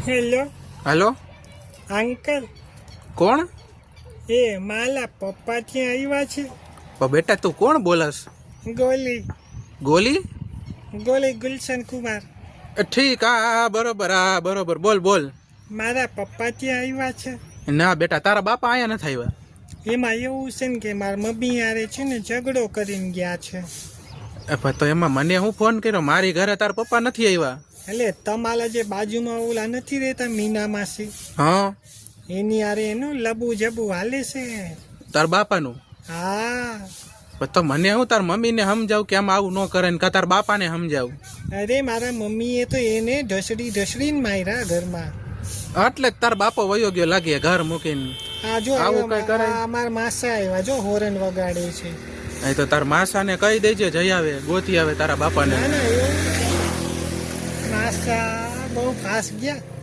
Hello hello uncle, કોણ? એ માલા પપ્પા ત્યાં આવ્યા છે. પણ બેટા તું કોણ બોલસ? ગોલી ગોલી? ગોલી ગુલશન કુમાર. ઠીક, હા બરોબર, હા બરોબર, બોલ બોલ. મારા પપ્પા ત્યાં આવ્યા છે. ના બેટા, તારા બાપા અહીંયા નથી આવ્યા. એમાં એવું છે ને કે મારા મમ્મી યારે છે ને ઝઘડો કરીને ગયા છે. પણ તો એમાં મને હું ફોન કર્યો? મારી ઘરે તારા પપ્પા નથી આવ્યા. એટલે તમારા જે બાજુમાં ઓલા નથી રહેતા મીના માસી, હા, એની યારે એનું લબુ જબુ હાલે છે. તારા બાપાનું? હા. પણ તો મને હું તાર મમ્મીને સમજાવું કે આમ આવું ન કરે ને કા તારા બાપાને સમજાવું? અરે મારા મમ્મીએ તો એને ઢસડીને માર્યા ઘરમાં. એટલે જ તાર બાપો વયો ગયો લાગે ઘર મૂકીને. આ જો આવું કઈ કરાય? અમારા માસા આવ્યા, જો હોરન વગાડે છે. અહીં તો તાર માસાને કહી દેજે જઈ આવે, ગોતી આવે તારા બાપાને. ના ના, એવું માસા બહુ ફાસ ગયા.